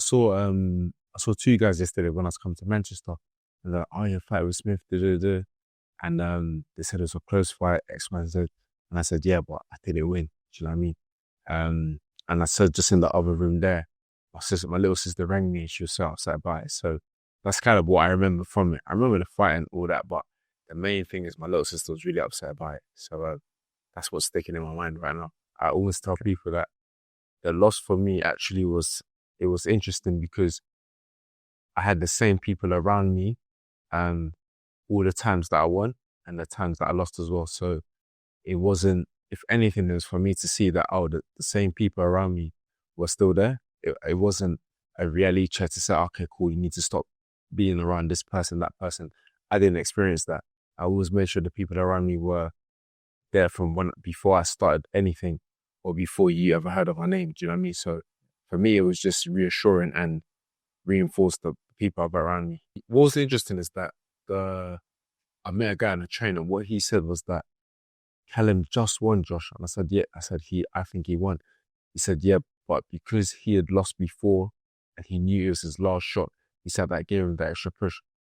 saw two guys yesterday when I was coming to Manchester, and they're like, "Oh, you fight with Smith, da, da, da." And they said it was a close fight, X, Y, Z. And I said, yeah, but I think they win. Do you know what I mean? And I said, just in the other room there, my little sister rang me and she was so upset about it. So that's kind of what I remember from it. I remember the fight and all that, but the main thing is my little sister was really upset about it. So that's what's sticking in my mind right now. I always tell people that the loss for me actually was interesting because I had the same people around me all the times that I won and the times that I lost as well. So it wasn't, if anything, it was for me to see that, the same people around me were still there. It wasn't a reality check to say, okay, cool, you need to stop being around this person, that person. I didn't experience that. I always made sure the people around me were there from before I started anything or before you ever heard of my name. Do you know what I mean? So for me, it was just reassuring and reinforced the people around me. What was interesting is that I met a guy in a train and what he said was that Callum just won, Josh. And I said, yeah. I said, I think he won. He said, yeah, but because he had lost before and he knew it was his last shot, he said that gave him that extra push.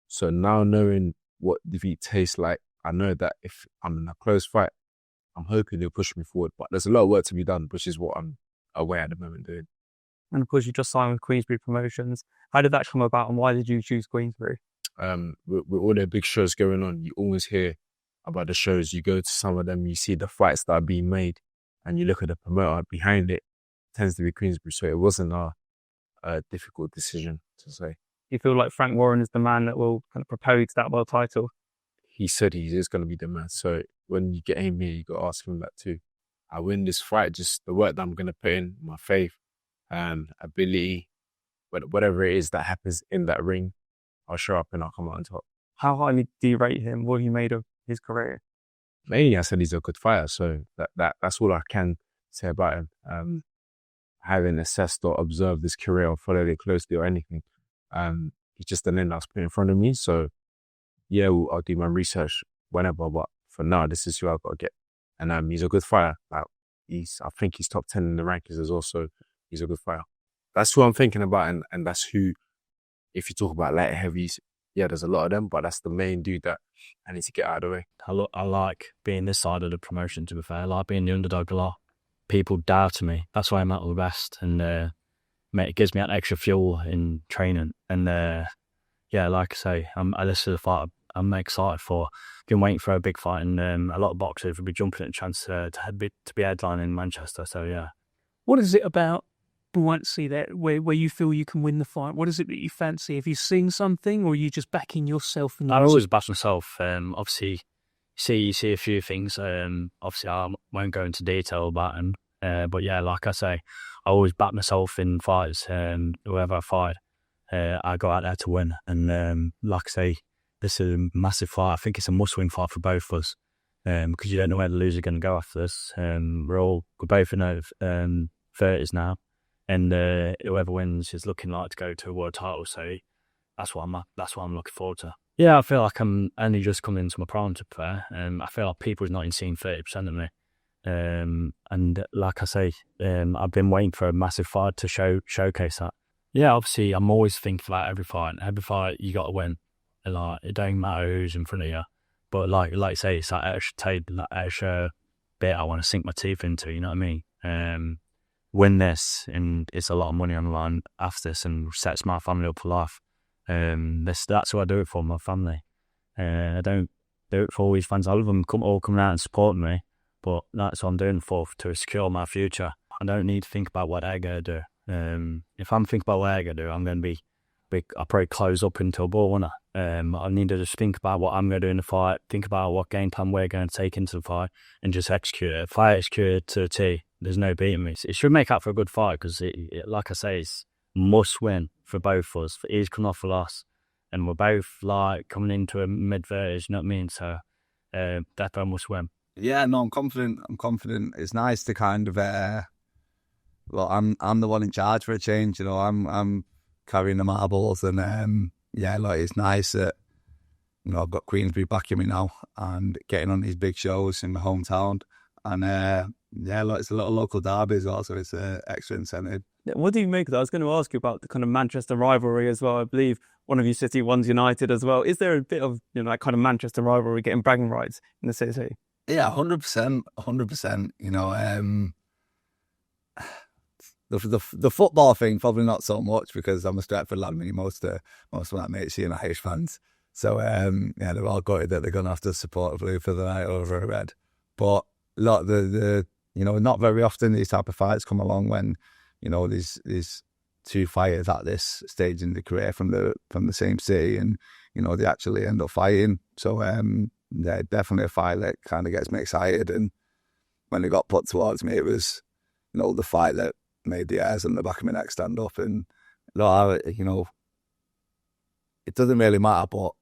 So now knowing what defeat tastes like, I know that if I'm in a close fight, I'm hoping he'll push me forward. But there's a lot of work to be done, which is what I'm away at the moment doing. And of course, you just signed with Queensberry Promotions. How did that come about and why did you choose Queensberry? With all the big shows going on, you always hear about the shows. You go to some of them, you see the fights that are being made, and you look at the promoter behind it. It tends to be Queensberry, so it wasn't a difficult decision to say. You feel like Frank Warren is the man that will kind of propose that world title? He said he is going to be the man. So when you get him here, you got to ask him that too. I win this fight, just the work that I'm going to put in, my faith, ability, whatever it is that happens in that ring, I'll show up and I'll come out on top. How highly do you rate him? What have you made of his career? Mainly, I said he's a good fighter, so that's all I can say about him. I haven't assessed or observed his career or followed it closely or anything. He's just the name that's put in front of me. So, yeah, I'll do my research whenever, but for now, this is who I've got to get. And he's a good fighter. I think he's top 10 in the rankings as well, so he's a good fighter. That's who I'm thinking about, and that's who, if you talk about light heavies, yeah, there's a lot of them, but that's the main dude that I need to get out of the way. I like being this side of the promotion, to be fair. I like being the underdog a lot. People doubt me. That's why I'm at the best. And it gives me that extra fuel in training. And yeah, like I say, I listen to the fight I'm excited for. Been waiting for a big fight, and a lot of boxers will be jumping at the chance to be headlining in Manchester. So yeah. What is it about Buatsi that where you feel you can win the fight? What is it that you fancy? Have you seen something, or are you just backing yourself? I always back myself. Obviously, you see a few things. Obviously, I won't go into detail about them. But yeah, like I say, I always back myself in fights. Whoever I fight, I go out there to win. And like I say, this is a massive fight. I think it's a must-win fight for both of us, because you don't know where the loser's going to go after this. We're both in our 30s now. And whoever wins is looking like to go to a world title. So that's what I'm looking forward to. Yeah, I feel like I'm only just coming into my prime, to be fair. I feel like people's not even seeing 30% of me. And like I say, I've been waiting for a massive fight to showcase that. Yeah, obviously, I'm always thinking about every fight. Every fight, you got to win. Like, it don't matter who's in front of you. But like I say, it's that extra bit I want to sink my teeth into, you know what I mean? Win this, and it's a lot of money on the line after this, and sets my family up for life. That's what I do it for, my family. I don't do it for all these fans. I love them all coming out and supporting me, but that's what I'm doing for, to secure my future. I don't need to think about what they're going to do. If I'm thinking about what they're going to do, I'm going to be big. I'll probably close up into a ball, won't I? I need to just think about what I'm going to do in the fight, think about what game plan we're going to take into the fight, and just execute it. If I execute it to a T, there's no beating me. It should make up for a good fight, because like I say, it's must win for both of us. He's coming off a loss, and we're both like coming into a mid-30s, you know what I mean? So that's a must win. Yeah, no, I'm confident. It's nice to kind of, well, I'm the one in charge for a change, you know. I'm carrying the marbles, and yeah, like, it's nice that, you know, I've got Queensberry backing me now and getting on these big shows in my hometown. And yeah, like, it's a little local derby as well, so it's an extra incentive. What do you make of that? I was going to ask you about the kind of Manchester rivalry as well. I believe one of you City, one's United as well. Is there a bit of that kind of Manchester rivalry getting bragging rights in the city? Yeah, 100%, 100%. The football thing probably not so much because I'm a Stratford lad. Most of my mates here are Irish fans, so they're all gutted that they're going to have to support Blue for the night over a red. But lot the not very often these type of fights come along when these two fighters at this stage in their career from the same city, and they actually end up fighting. So yeah, definitely a fight that kind of gets me excited. And when it got put towards me, it was the fight that made the hairs on the back of my neck stand up. And it doesn't really matter, but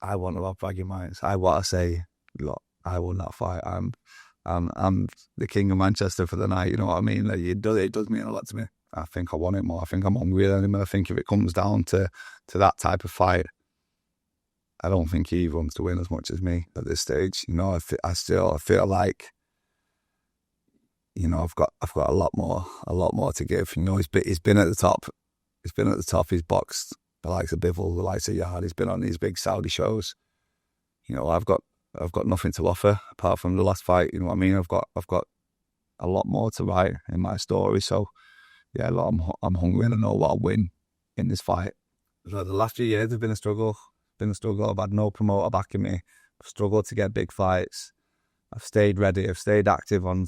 I want to have bragging rights. I want to say, look, I won that fight. I'm the king of Manchester for the night. You know what I mean? Like, it does mean a lot to me. I think I want it more. I think I'm hungry than him. I think if it comes down to that type of fight, I don't think he wants to win as much as me at this stage. I feel like I've got a lot more to give. He's been at the top. He's boxed the likes of Bivol, the likes of Yard. He's been on these big Saudi shows. I've got nothing to offer apart from the last fight. You know what I mean? I've got a lot more to write in my story. So yeah, I'm hungry and I know what I'll win in this fight. The last few years have been a struggle. I've had no promoter backing me. I've struggled to get big fights. I've stayed ready. I've stayed active on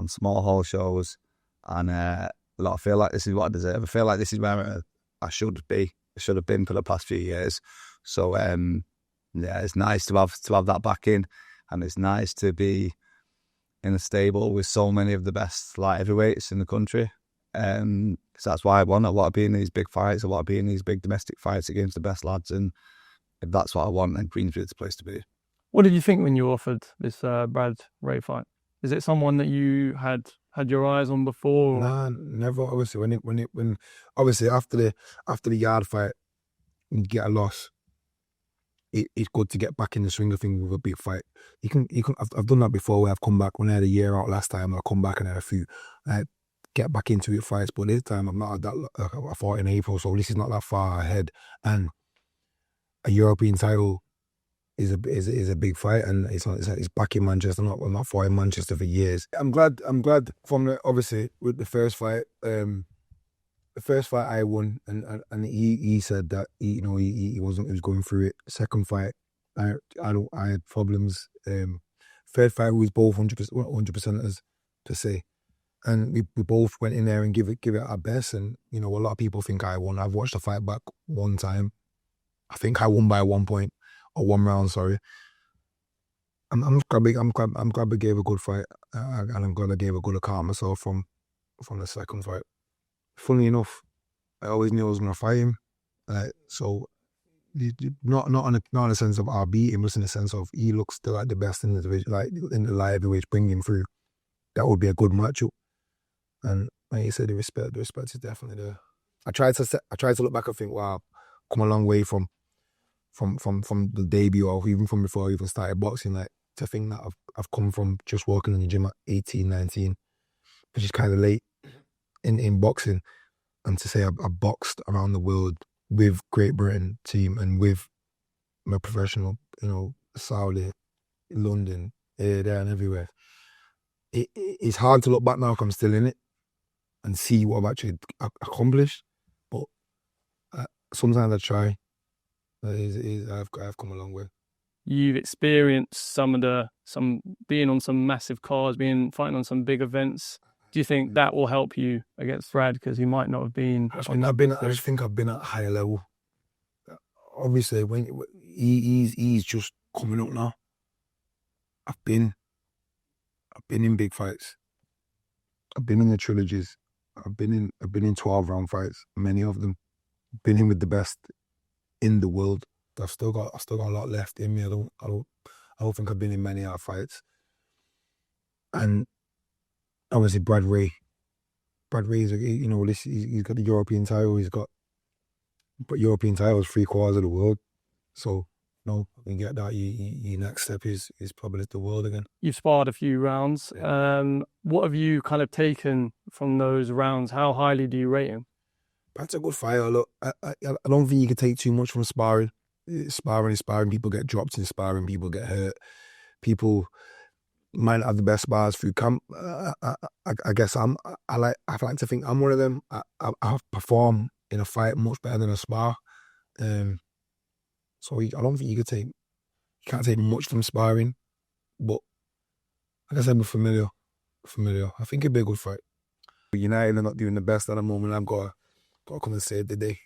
small hall shows, and I feel like this is what I deserve. I feel like this is where I should be. I should have been for the past few years. So yeah, it's nice to have that backing, and it's nice to be in a stable with so many of the best light heavyweights in the country. Because that's why I want to be in these big fights. I want to be in these big domestic fights against the best lads, and if that's what I want, then Queensberry's the place to be. What did you think when you offered this Brad Ray fight? Is it someone that you had your eyes on before? Nah, never. Obviously, when obviously after the Yard fight, you get a loss. It's good to get back in the swing of things with a big fight. You can. I've done that before. Where I've come back when I had a year out last time. I come back and I had a few. Get back into it fights, but this time I'm not had that. I fought in April, so this is not that far ahead. And a European title is a big fight, and it's back in Manchester. I'm not fighting Manchester for years. I'm glad from obviously with the first fight. The first fight I won, and he said that he was going through it. Second fight, I had problems. Third fight was both 100%ers per se, and we both went in there and give it our best. And a lot of people think I won. I've watched the fight back one time. I think I won by 1 point or 1 round. Sorry. I'm glad we gave a good fight, and I'm glad I gave a good account of myself from the second fight. Funnily enough, I always knew I was going to fight him. So not in the sense of I'll beat him, just in the sense of he looks still like the best in the division, like in the light heavyweight, bring him through. That would be a good matchup. And like you said, the respect is definitely there. I tried to look back and think, wow, come a long way from the debut, or even from before I even started boxing. Like, to think that I've come from just working in the gym at 18, 19, which is kind of late in boxing, and to say I boxed around the world with Great Britain team and with my professional, Saudi, London, here, there and everywhere. It's hard to look back now because I'm still in it and see what I've actually accomplished. But sometimes I try. I've come a long way. You've experienced some being on some massive cards, fighting on some big events. Do you think that will help you against Brad, because he might not have been? I just think I've been at a higher level. Obviously, when he's just coming up now. I've been in big fights. I've been in the trilogies. I've been in 12-round fights, many of them. Been in with the best in the world. I've still got a lot left in me. I don't think I've been in many other fights. And obviously Brad Ray is, he's got the European title. He's got European titles 3/4 of the world. So No, I can get that. Your next step is probably the world again. You've sparred a few rounds. Yeah. What have you kind of taken from those rounds? How highly do you rate him? That's a good fighter. Look, I don't think you can take too much from sparring. Sparring is sparring. People get dropped in sparring. People get hurt. People might not have the best spars through camp. I guess I like to think I'm one of them. I perform in a fight much better than a spar. So I don't think you can't take much from sparring. But like I said, we're familiar. I think it'd be a good fight. United are not doing the best at the moment. I've got to come and save the day.